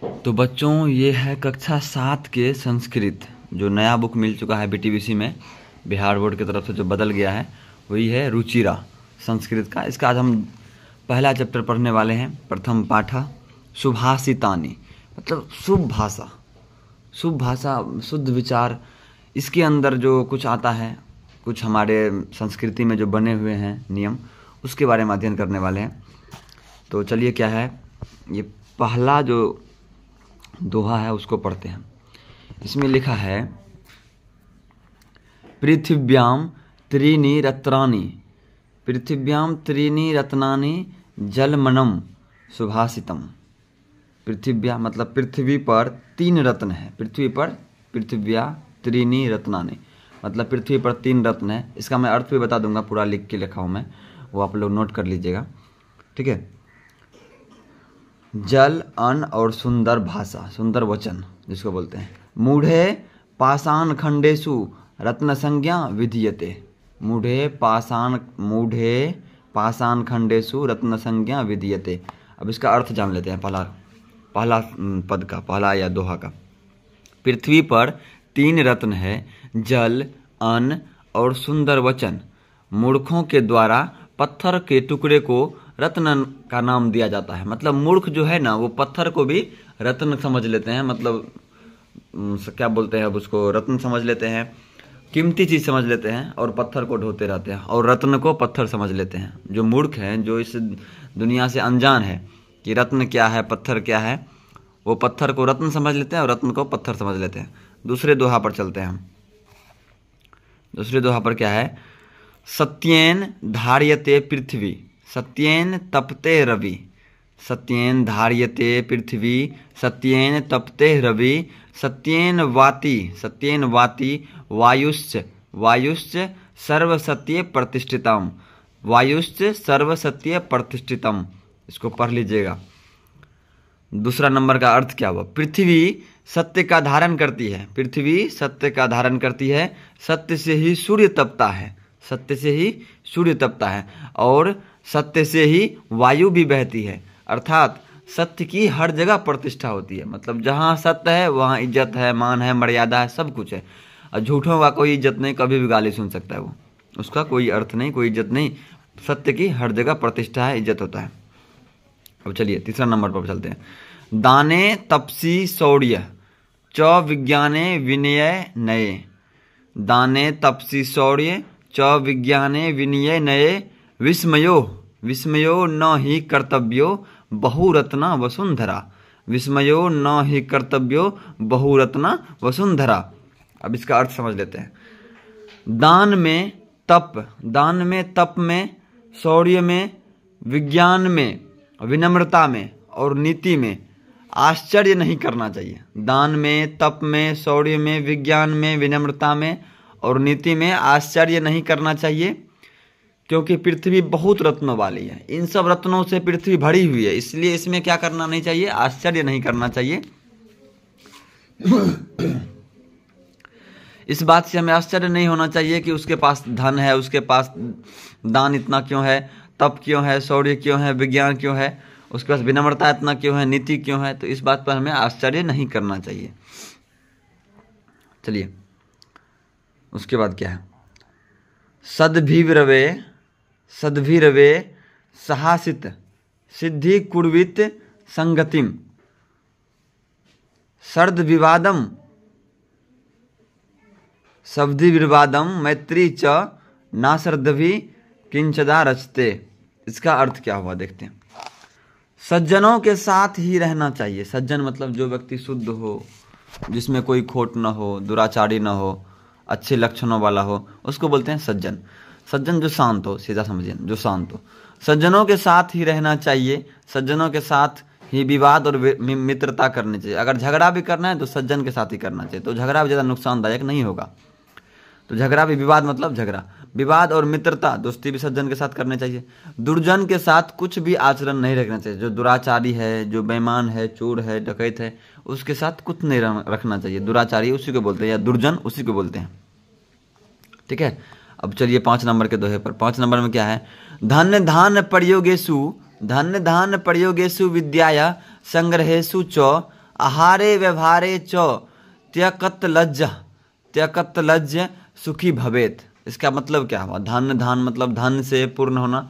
तो बच्चों, ये है कक्षा 7 के संस्कृत, जो नया बुक मिल चुका है बीटीबीसी में, बिहार बोर्ड की तरफ से जो बदल गया है, वही है रुचिरा संस्कृत का। इसका आज हम पहला चैप्टर पढ़ने वाले हैं। प्रथम पाठ सुभाषितानि, मतलब शुभ भाषा, शुभ भाषा, शुद्ध विचार। इसके अंदर जो कुछ आता है, कुछ हमारे संस्कृति में जो बने हुए हैं नियम, उसके बारे में अध्ययन करने वाले हैं। तो चलिए, क्या है ये पहला जो दोहा है उसको पढ़ते हैं। इसमें लिखा है पृथिव्याम त्रीणि रत्नानि, पृथिव्याम त्रीणि रत्नानि जलमनम सुभाषितम। पृथिव्या मतलब पृथ्वी पर 3 रत्न है। पृथ्वी पर पृथिव्या त्रीणि रत्नानि मतलब पृथ्वी पर 3 रत्न है। इसका मैं अर्थ भी बता दूंगा, पूरा लिख के लिखा हूँ मैं, वो आप लोग नोट कर लीजिएगा, ठीक है। जल, अन्न और सुंदर भाषा, सुंदर वचन जिसको बोलते हैं। मूढ़े पाषाण खंडेषु रत्न संज्ञा विधीयते। मूढ़े पाषाण खंडेषु रत्न संज्ञा विधीयते। अब इसका अर्थ जान लेते हैं, पहला पद का, पहला या दोहा का। पृथ्वी पर 3 रत्न है, जल, अन्न और सुंदर वचन। मूर्खों के द्वारा पत्थर के टुकड़े को रत्न का नाम दिया जाता है। मतलब मूर्ख जो है ना, वो पत्थर को भी रत्न समझ लेते हैं। मतलब क्या बोलते हैं, अब उसको रत्न समझ लेते हैं, कीमती चीज़ समझ लेते हैं, और पत्थर को ढोते रहते हैं और रत्न को पत्थर समझ लेते हैं। जो मूर्ख हैं, जो इस दुनिया से अनजान है कि रत्न क्या है, पत्थर क्या है, वो पत्थर को रत्न समझ लेते हैं और रत्न को पत्थर समझ लेते हैं। दूसरे दोहा पर चलते हैं हम। दूसरे दोहा पर क्या है? सत्येन धार्यते पृथ्वी, सत्येन तपते रवि। सत्येन धार्यते पृथ्वी, सत्येन तपते रवि। सत्येन वाति वायुश्च, वायुश्च सर्वसत्य प्रतिष्ठितम। वायुश्च सर्वसत्य प्रतिष्ठितम। इसको पढ़ लीजिएगा। दूसरा नंबर का अर्थ क्या हुआ? पृथ्वी सत्य का धारण करती है। पृथ्वी सत्य का धारण करती है। सत्य से ही सूर्य तपता है, सत्य से ही सूर्य तपता है, और सत्य से ही वायु भी बहती है। अर्थात सत्य की हर जगह प्रतिष्ठा होती है। मतलब जहाँ सत्य है वहाँ इज्जत है, मान है, मर्यादा है, सब कुछ है। और झूठों का कोई इज्जत नहीं, कभी भी गाली सुन सकता है वो, उसका कोई अर्थ नहीं, कोई इज्जत नहीं। सत्य की हर जगह प्रतिष्ठा है, इज्जत होता है। अब चलिए तीसरा नंबर पर चलते हैं। दाने तपसी शौर्य च विज्ञाने विनय नये। दाने तपसी शौर्य च विज्ञाने विनय नये। विस्मयो न ही कर्तव्यो बहुरत्ना वसुंधरा। विस्मयो न ही कर्तव्यो बहुरत्ना वसुंधरा। अब इसका अर्थ समझ लेते हैं। दान में तप में, शौर्य में, विज्ञान में, विनम्रता में और नीति में आश्चर्य नहीं करना चाहिए। दान में, तप में, शौर्य में, विज्ञान में, विनम्रता में और नीति में आश्चर्य नहीं करना चाहिए, क्योंकि पृथ्वी बहुत रत्नों वाली है। इन सब रत्नों से पृथ्वी भरी हुई है, इसलिए इसमें क्या करना नहीं चाहिए? आश्चर्य नहीं करना चाहिए। इस बात से हमें आश्चर्य नहीं होना चाहिए कि उसके पास धन है, उसके पास दान इतना क्यों है, तप क्यों है, शौर्य क्यों है, विज्ञान क्यों है, उसके पास विनम्रता इतना क्यों है, नीति क्यों है। तो इस बात पर हमें आश्चर्य नहीं करना चाहिए। चलिए उसके बाद क्या है? सद्भिरवे सहासित सिद्धि कुर्वित संगतिम। सर्द विवादम मैत्री च नासर्दभि किंचदा रचते। इसका अर्थ क्या हुआ देखते हैं। सज्जनों के साथ ही रहना चाहिए। सज्जन मतलब जो व्यक्ति शुद्ध हो, जिसमें कोई खोट न हो, दुराचारी न हो, अच्छे लक्षणों वाला हो, उसको बोलते हैं सज्जन। सज्जन जो शांत हो, सीधा समझिए, जो शांत हो। सज्जनों के साथ ही रहना चाहिए। सज्जनों के साथ ही विवाद और मित्रता करनी चाहिए। अगर झगड़ा भी करना है तो सज्जन के साथ ही करना चाहिए, तो झगड़ा भी ज़्यादा नुकसानदायक नहीं होगा। तो झगड़ा भी, विवाद मतलब झगड़ा, विवाद और मित्रता, दोस्ती भी सज्जन के साथ करनी चाहिए। दुर्जन के साथ कुछ भी आचरण नहीं रखना चाहिए। जो दुराचारी है, जो बेईमान है, चोर है, डकैत है, उसके साथ कुछ नहीं रखना चाहिए। दुराचारी उसी को बोलते हैं, या दुर्जन उसी को बोलते हैं, ठीक है। अब चलिए 5 नंबर के दोहे पर। 5 नंबर में क्या है? धन धान प्रयोगेषु विद्याया संग्रहेषु च आहारे व्यवहारे च त्यकत लज्ज सुखी भवेत। इसका मतलब क्या हुआ? धान्य धान मतलब धन से पूर्ण होना।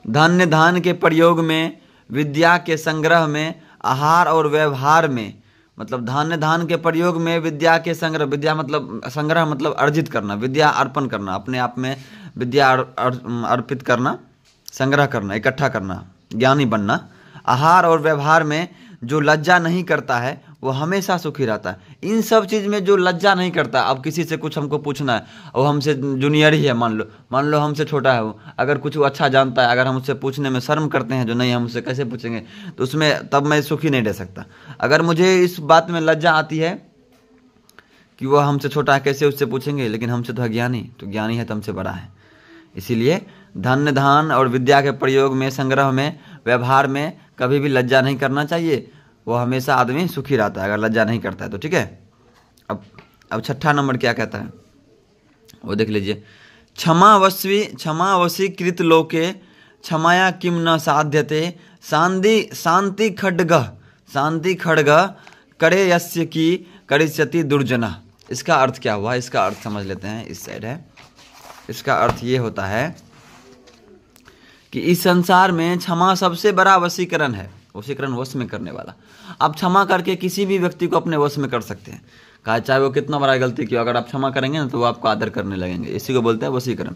धान्य धान के प्रयोग में, विद्या के संग्रह में, आहार और व्यवहार में, मतलब धान्य धान के प्रयोग में, विद्या के संग्रह, विद्या मतलब संग्रह मतलब अर्जित करना, विद्या अर्पण करना, अपने आप में विद्या अर्पित करना, संग्रह करना, इकट्ठा करना, ज्ञानी बनना। आहार और व्यवहार में जो लज्जा नहीं करता है वो हमेशा सुखी रहता है। इन सब चीज़ में जो लज्जा नहीं करता, अब किसी से कुछ हमको पूछना है, वो हमसे जूनियर ही है, मान लो हमसे छोटा है वो, अगर कुछ वो अच्छा जानता है, अगर हम उससे पूछने में शर्म करते हैं, जो नहीं हम उससे कैसे पूछेंगे, तो उसमें तब मैं सुखी नहीं रह सकता। अगर मुझे इस बात में लज्जा आती है कि वह हमसे छोटा है, कैसे उससे पूछेंगे, लेकिन हमसे तो है ज्ञानी, तो ज्ञानी है तो हमसे बड़ा है। इसीलिए धन्य धान और विद्या के प्रयोग में, संग्रह में, व्यवहार में कभी भी लज्जा नहीं करना चाहिए। वो हमेशा आदमी सुखी रहता है अगर लज्जा नहीं करता है तो। ठीक है, अब छठा नंबर क्या कहता है वो देख लीजिए। क्षमावशी कृत लोके क्षमाया किम न साध्यते शांति खड्ग करे यस्य की करिष्यति दुर्जना। इसका अर्थ क्या हुआ? इसका अर्थ समझ लेते हैं, इस साइड है। इसका अर्थ ये होता है कि इस संसार में क्षमा सबसे बड़ा वशीकरण है, वशीकरण वश में करने वाला। आप क्षमा करके किसी भी व्यक्ति को अपने वश में कर सकते हैं, कहा चाहे वो कितना बड़ा गलती किया, अगर आप क्षमा करेंगे ना तो वो आपको आदर करने लगेंगे। इसी को बोलते हैं वशीकरण।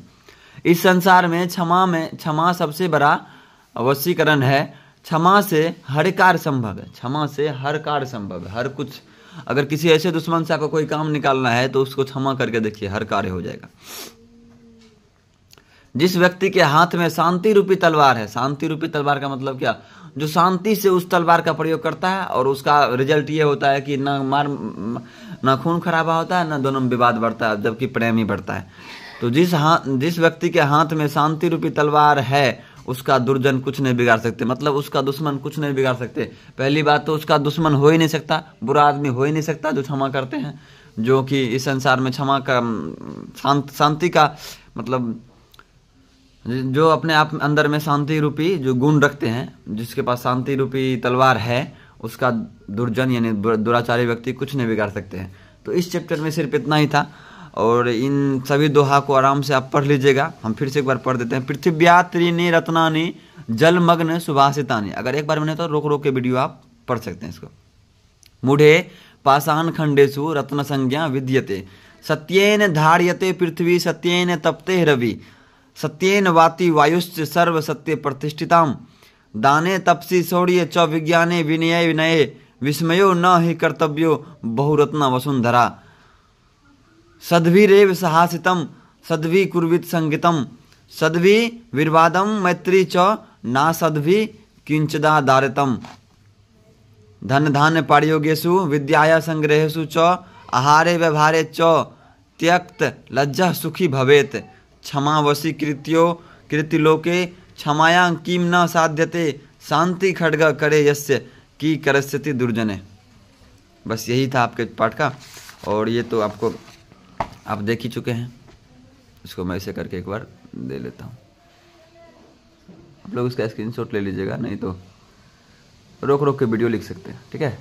इस संसार में क्षमा सबसे बड़ा वशीकरण है। क्षमा से हर कार्य संभव है, क्षमा से हर कार्य संभव है, हर कुछ। अगर किसी ऐसे दुश्मन से आपको कोई काम निकालना है तो उसको क्षमा करके देखिए, हर कार्य हो जाएगा। जिस व्यक्ति के हाथ में शांति रूपी तलवार है, शांति रूपी तलवार का मतलब क्या? जो शांति से उस तलवार का प्रयोग करता है और उसका रिजल्ट ये होता है कि ना खून खराबा होता है, ना दोनों में विवाद बढ़ता है, जबकि प्रेम ही बढ़ता है। तो जिस व्यक्ति के हाथ में शांति रूपी तलवार है उसका दुर्जन कुछ नहीं बिगाड़ सकते, मतलब उसका दुश्मन कुछ नहीं बिगाड़ सकते। पहली बात तो उसका दुश्मन हो ही नहीं सकता, बुरा आदमी हो ही नहीं सकता जो क्षमा करते हैं, जो कि इस संसार में क्षमा का शांति का मतलब जो अपने आप अंदर में शांति रूपी जो गुण रखते हैं, जिसके पास शांति रूपी तलवार है, उसका दुर्जन यानी दुराचारी व्यक्ति कुछ नहीं बिगाड़ सकते हैं। तो इस चैप्टर में सिर्फ इतना ही था और इन सभी दोहा को आराम से आप पढ़ लीजिएगा। हम फिर से एक बार पढ़ देते हैं। पृथिव्या त्रीणि रत्नानि जलमग्न सुभाषितानि। अगर एक बार मैंने तो रोक रोक के वीडियो आप पढ़ सकते हैं इसको। मूढ़े पाषाण खंडेषु रत्न संज्ञा विद्यते सत्येन धार्यते पृथ्वी सत्येन तप्ते रवि सत्येन वाति वायुश्च सर्व सत्य प्रतिष्ठिताम दाने तपसी शौर्य च विज्ञाने विनये विनये विस्मयो न हि कर्तव्यो बहुरत्न वसुंधरा सद्भिरेव सहासितम सद्भि कुर्वित संगितम सद्भि विर्वादम मैत्री च ना सद्भि किंचदा दारितम धन धान्य पारियोगेषु विद्याया संग्रहेषु च आहारे व्यवहारे च त्यक्त लज्जा सुखी भवेत क्षमावशी कृतिलोके क्षमाया किम न साध्यते शांति खड्ग करे यस्य की करस्यति दुर्जने। बस यही था आपके पाठ का और ये तो आपको आप देख ही चुके हैं। इसको मैं ऐसे करके एक बार दे लेता हूँ, आप लोग उसका स्क्रीनशॉट ले लीजिएगा, नहीं तो रोक रोक के वीडियो लिख सकते हैं। ठीक है।